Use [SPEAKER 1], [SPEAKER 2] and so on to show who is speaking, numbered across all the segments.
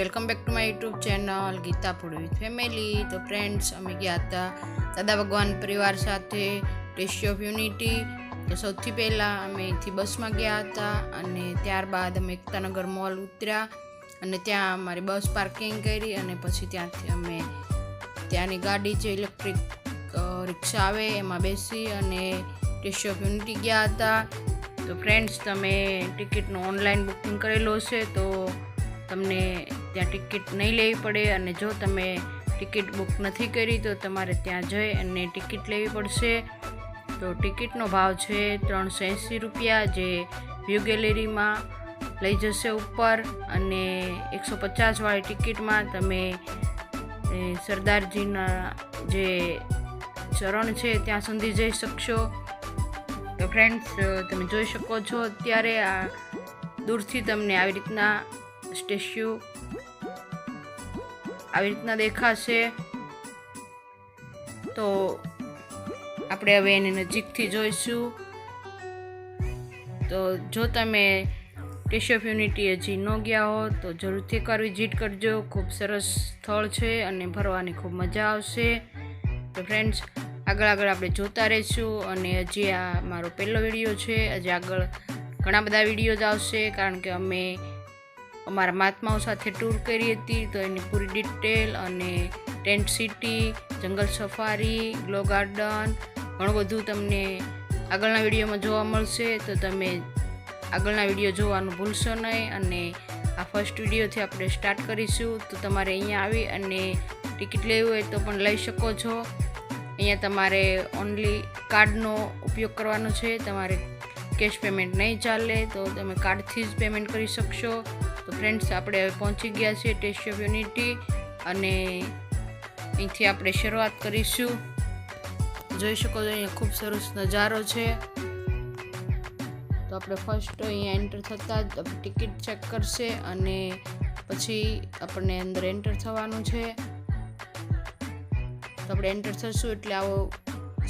[SPEAKER 1] Welcome back to my YouTube channel Geeta food with family. તો friends, અમે ગયા હતા દાદા ભગવાન પરિવાર સાથે સ્ટેચ્યુ ઓફ યુનિટી। તો સૌથી પહેલાં અમે અહીંથી બસમાં ગયા હતા અને ત્યારબાદ અમે એકતાનગર મોલ ઉતર્યા અને ત્યાં અમારી બસ પાર્કિંગ કરી અને પછી ત્યાંથી અમે ત્યાંની ગાડી જે ઇલેક્ટ્રિક રિક્ષા આવે એમાં બેસી અને સ્ટેચ્યુ ઓફ યુનિટી ગયા હતા। તો ફ્રેન્ડ્સ, તમે ટિકિટનું ઓનલાઈન બુકિંગ કરેલો હશે તો તમને ત્યાં ટિકિટ નહીં લેવી પડે, અને જો તમે ટિકિટ બુક નથી કરી તો તમારે ત્યાં જઈ અને ટિકિટ લેવી પડશે। તો ટિકિટનો ભાવ છે 380 રૂપિયા, જે વ્યૂ ગેલેરીમાં લઈ જશે ઉપર, અને 150 વાળી ટિકિટમાં તમે સરદારજીના જે ચરણ છે ત્યાં સુધી જઈ શકશો। તો ફ્રેન્ડ્સ, તમે જોઈ શકો છો અત્યારે આ દૂરથી તમને આવી રીતના સ્ટેચ્યુ આવી રીતના દેખાશે। તો આપણે હવે એને નજીકથી જોઈશું। તો જો તમે સ્ટેચ્યુ ઓફ યુનિટી હજી ન ગયા હો તો જરૂરથી એકવાર વિઝિટ કરજો। ખૂબ સરસ સ્થળ છે અને ફરવાની ખૂબ મજા આવશે। તો ફ્રેન્ડ્સ, આગળ આપણે જોતા રહીશું, અને હજી આ મારો પહેલો વિડીયો છે, હજી આગળ ઘણા બધા વિડીયોઝ આવશે, કારણ કે અમે અમારા મહાત્માઓ સાથે ટૂર કરી હતી, તો એની પૂરી ડિટેલ અને ટેન્ટ સિટી, જંગલ સફારી, ગ્લો ગાર્ડન, ઘણું બધું તમને આગળના વિડીયોમાં જોવા મળશે। તો તમે આગળના વિડીયો જોવાનું ભૂલશો નહીં, અને આ ફર્સ્ટ વિડીયોથી આપણે સ્ટાર્ટ કરીશું। તો તમારે અહીંયા આવી અને ટિકિટ લેવી હોય તો પણ લઈ શકો છો। અહીંયા તમારે ઓનલી કાર્ડનો ઉપયોગ કરવાનો છે, તમારે કેશ પેમેન્ટ નહીં ચાલે, તો તમે કાર્ડથી જ પેમેન્ટ કરી શકશો। તો ફ્રેન્ડ્સ, આપણે હવે પહોંચી ગયા છીએ સ્ટેચ્યુ ઓફ યુનિટી, અને અહીંથી આપણે શરૂઆત કરીશું। જોઈ શકો છો અહીંયા ખૂબ સરસ નજારો છે। તો આપણે ફર્સ્ટ અહીંયા એન્ટર થતાં જ ટિકિટ ચેક કરશે અને પછી આપણને અંદર એન્ટર થવાનું છે। તો આપણે એન્ટર થશું એટલે આવો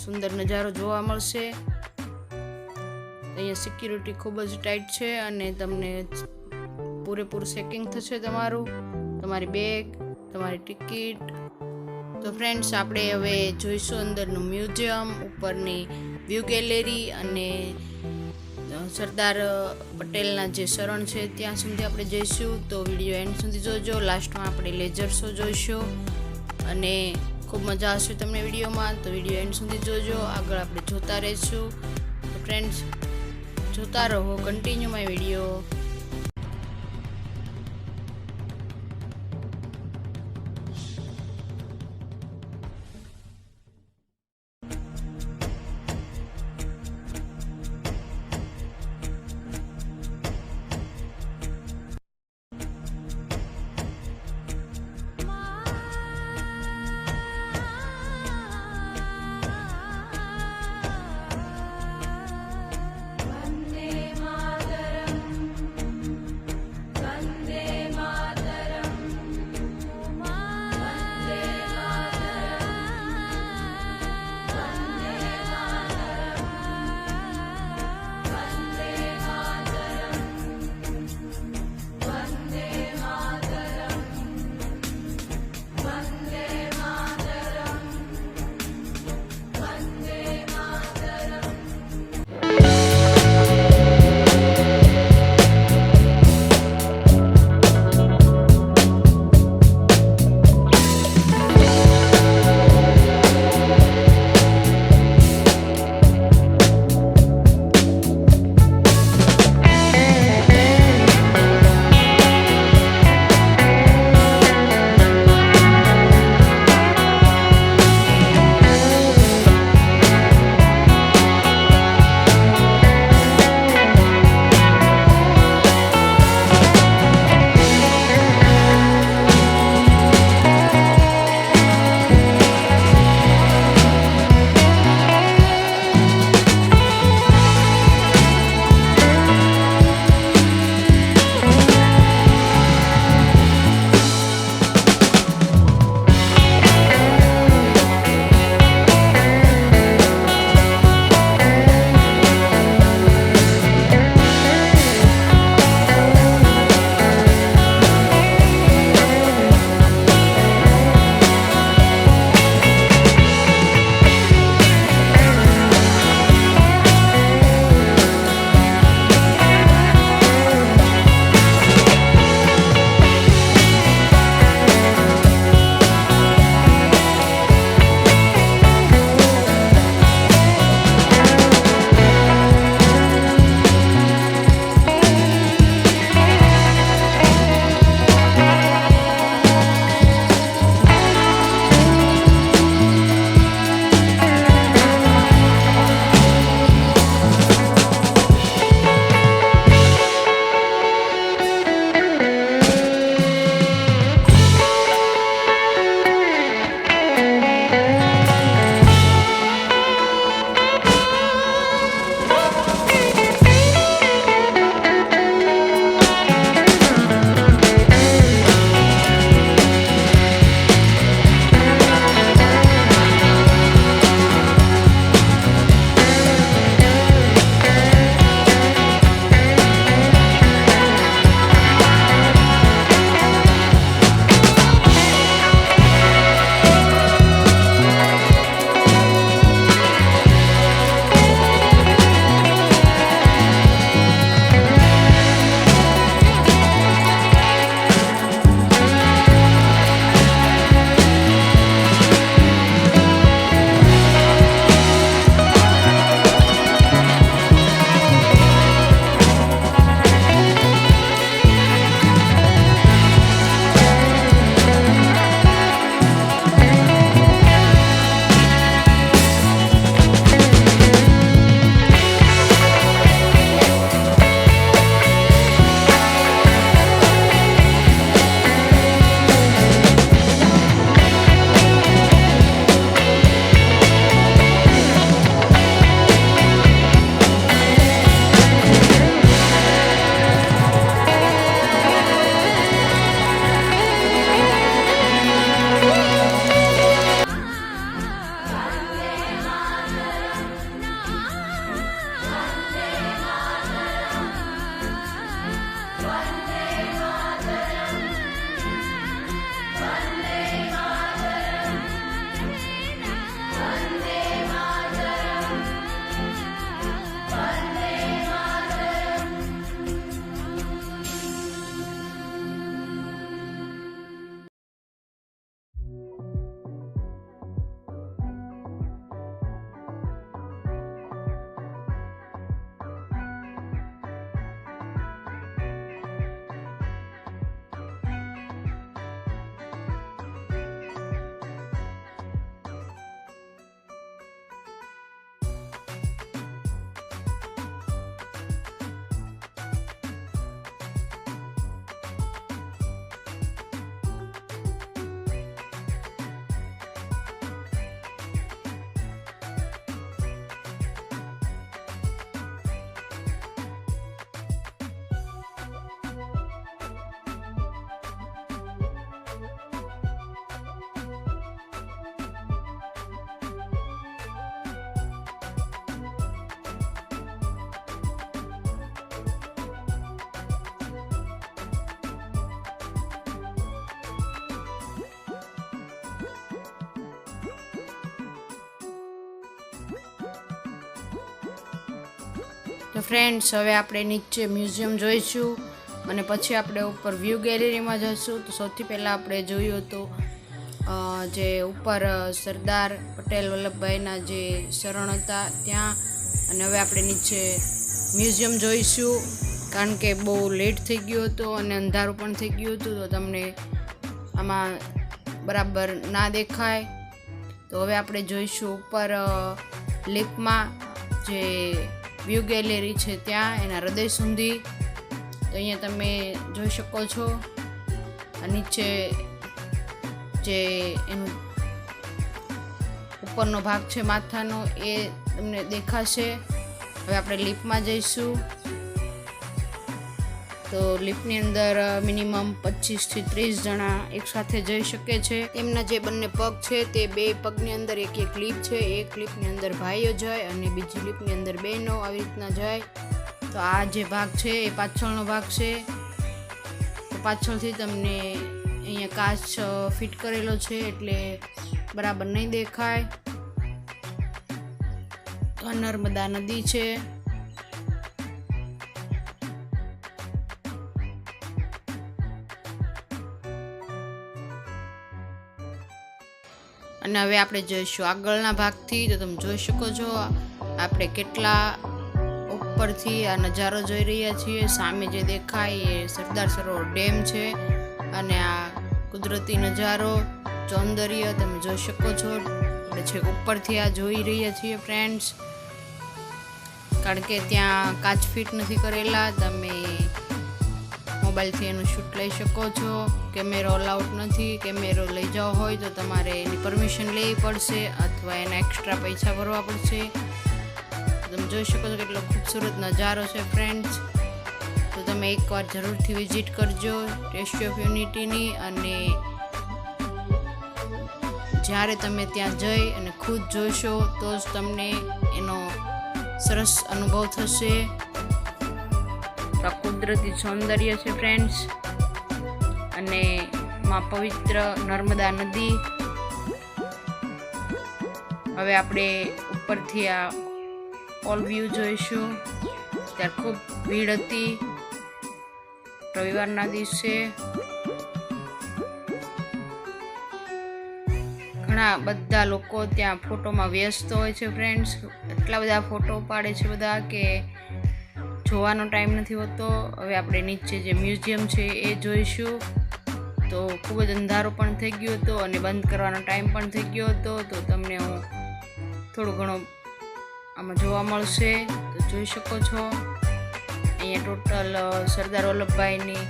[SPEAKER 1] સુંદર નજારો જોવા મળશે। અહીંયા સિક્યુરિટી ખૂબ જ ટાઈટ છે અને તમને પૂરેપૂરું ચેકિંગ થશે, તમારી બેગ, તમારી ટિકિટ। તો ફ્રેન્ડ્સ, આપણે હવે જોઈશું અંદરનું મ્યુઝિયમ, ઉપરની વ્યૂ ગેલેરી, અને સરદાર પટેલના જે શરણ છે ત્યાં સુધી આપણે જઈશું। તો વિડીયો એન્ડ સુધી જોજો। લાસ્ટમાં આપણે લેઝર શો જોઈશું અને ખૂબ મજા આવશે તમને વિડીયોમાં। તો વિડીયો એન્ડ સુધી જોજો, આગળ આપણે જોતા રહીશું। તો ફ્રેન્ડ્સ, જોતા રહો, કન્ટિન્યુ માય વિડીયો। તો ફ્રેન્ડ્સ, હવે આપણે નીચે મ્યુઝિયમ જોઈશું અને પછી આપણે ઉપર વ્યૂ ગેલેરીમાં જઈશું. તો સૌથી પહેલાં આપણે જોયું હતું જે ઉપર સરદાર પટેલ વલ્લભભાઈના જે શરણ હતા ત્યાં, અને હવે આપણે નીચે મ્યુઝિયમ જોઈશું કારણ કે બહુ લેટ થઈ ગયું હતું અને અંધારું પણ થઈ ગયું હતું, તો તમને આમાં બરાબર ના દેખાય. તો હવે આપણે જોઈશું ઉપર લિફ્ટમાં જે વ્યૂ ગેલેરી છે ત્યાં, એના હૃદય સુધી. તો અહીંયા તમે જોઈ શકો છો નીચે જે એનું ઉપરનો ભાગ છે માથાનો એ તમને દેખાશે. હવે આપણે લિફ્ટમાં જઈશું. તો લિફ્ટની અંદર મિનિમમ 25 થી 30 જણા એકસાથે જઈ શકે છે. એમના જે બંને પગ છે તે બે પગની અંદર એક લિફ્ટ છે, એક લિફ્ટની અંદર ભાઈઓ જાય અને બીજી લિફ્ટની અંદર બહેનો, આવી રીતના જાય. તો આ જે ભાગ છે એ પાછળનો ભાગ છે. તો પાછળથી તમને અહીંયા કાચ ફિટ કરેલો છે એટલે બરાબર નહીં દેખાય. તો નર્મદા નદી છે. અને હવે આપણે જોઈશું આગળના ભાગથી. તો તમે જોઈ શકો છો આપણે કેટલા ઉપરથી આ નજારો જોઈ રહ્યા છીએ. સામે જે દેખાય એ સરદાર સરોવર ડેમ છે અને આ કુદરતી નજારો સૌંદર્ય તમે જોઈ શકો છો. આપણે છેક ઉપરથી આ જોઈ રહ્યા છીએ ફ્રેન્ડ્સ, કારણ કે ત્યાં કાચ ફિટ નથી કરેલા. તમે મોબાઈલથી એનું શૂટ લઈ શકો છો. કેમેરો અલાઉડ નથી. કેમેરો લઈ જવો હોય તો તમારે એની પરમિશન લેવી પડશે અથવા એના એક્સ્ટ્રા પૈસા ભરવા પડશે. તમે જોઈ શકો છો કેટલો ખૂબસૂરત નજારો છે ફ્રેન્ડ્સ. તો તમે એકવાર જરૂરથી વિઝિટ કરજો સ્ટેચ્યુ ઓફ યુનિટીની, અને જ્યારે તમે ત્યાં જઈ અને ખુદ જોશો તો જ તમને એનો સરસ અનુભવ થશે. કુદરતી સૌંદર્ય છે ફ્રેન્ડ્સ, અને માં પવિત્ર નર્મદા નદી. હવે આપણે ઉપરથી આ ઓલ વ્યૂ જોઈશું. ત્યારે ખૂબ ભીડ હતી રવિવારના દિવસે. ઘણા બધા લોકો ત્યાં ફોટોમાં વ્યસ્ત હોય છે ફ્રેન્ડ્સ. એટલા બધા ફોટો પાડે છે બધા કે જોવાનો ટાઈમ નથી હોતો. હવે આપણે નીચે જે મ્યુઝિયમ છે એ જોઈશું. તો ખૂબ જ અંધારો પણ થઈ ગયો હતો અને બંધ કરવાનો ટાઈમ પણ થઈ ગયો હતો. તો તમને હું થોડું ઘણું આમાં જોવા મળશે. તો જોઈ શકો છો અહીંયા ટોટલ સરદાર વલ્લભભાઈની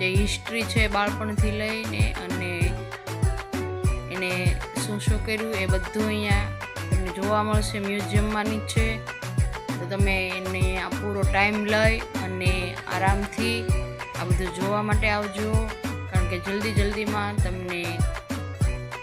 [SPEAKER 1] જે હિસ્ટ્રી છે બાળપણથી લઈને અને એને શું શું કર્યું એ બધું અહીંયા તમને જોવા મળશે મ્યુઝિયમમાં નીચે. તો તમે એને આ પૂરો ટાઈમ લઈ અને આરામથી આ બધું જોવા માટે આવજો, કારણ કે જલ્દીમાં તમને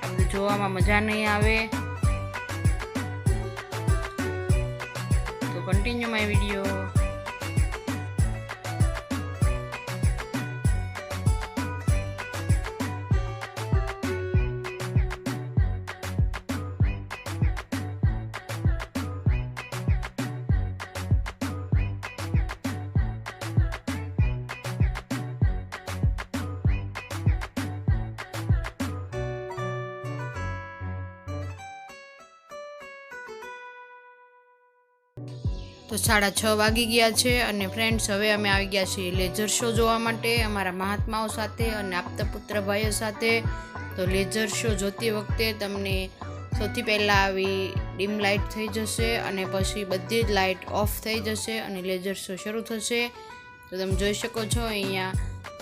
[SPEAKER 1] આ બધું જોવામાં મજા નહીં આવે. તો કન્ટિન્યુ માય વિડીયો. તો 6:30 વાગી ગયા છે અને ફ્રેન્ડ્સ હવે અમે આવી ગયા છીએ લેઝર શો જોવા માટે અમારા મહાત્માઓ સાથે અને આપતા પુત્ર ભાઈઓ સાથે. તો લેઝર શો જોતી વખતે તમને સૌથી પહેલાં આવી ડીમ લાઇટ થઈ જશે અને પછી બધી જ લાઇટ ઓફ થઈ જશે અને લેઝર શો શરૂ થશે. તો તમે જોઈ શકો છો અહીંયા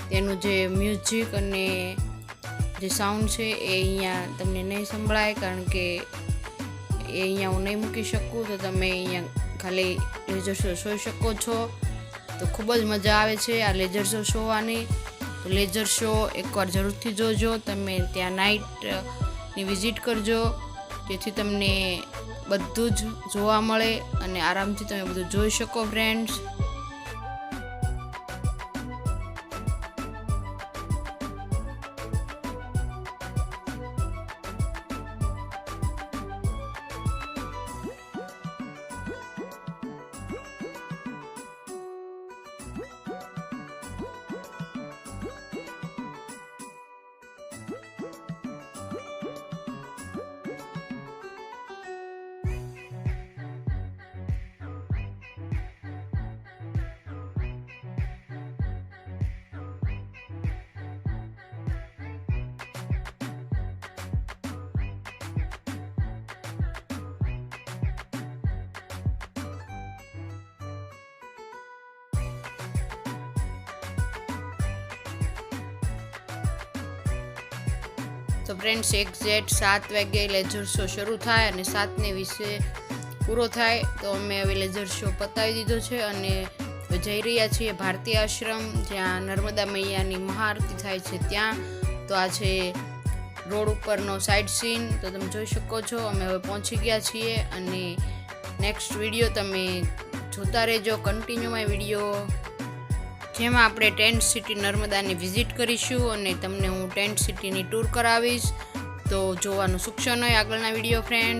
[SPEAKER 1] તેનું જે મ્યુઝિક અને જે સાઉન્ડ છે એ અહીંયા તમને નહીં સંભળાય, કારણ કે એ અહીંયા હું નહીં મૂકી શકું. તો તમે અહીંયા ખાલી લેઝર શો જોઈ શકો છો. તો ખૂબ જ મજા આવે છે આ લેઝર શો જોવાની. તો લેઝર શો એકવાર જરૂરથી જોજો. તમે ત્યાં નાઇટની વિઝિટ કરજો, જેથી તમને બધું જ જોવા મળે અને આરામથી તમે બધું જોઈ શકો ફ્રેન્ડ્સ. તો ફ્રેન્ડ્સ એક્ઝેક્ટ 7 વાગે લેઝર શો શરૂ થાય અને 7:20 પૂરો થાય. તો અમે હવે લેઝર શો પતાવી દીધો છે અને જઈ રહ્યા છીએ ભારતીય આશ્રમ, જ્યાં નર્મદા મૈયાની મહાઆરતી થાય છે ત્યાં. તો આ છે રોડ ઉપરનો સાઇડ સીન, તો તમે જોઈ શકો છો. અમે હવે પહોંચી ગયા છીએ અને નેક્સ્ટ વિડીયો તમે જોતા રહેજો, કન્ટિન્યુમાં વિડીયો, જેમાં આપણે ટેન્ટ સિટી નર્મદાની વિઝિટ કરીશું અને તમને હું ટેન્ટ સિટીની ટૂર કરાવીશ. તો જોવાનું ચૂકશો નહીં આગળના વિડીયો ફ્રેન્ડ્સ.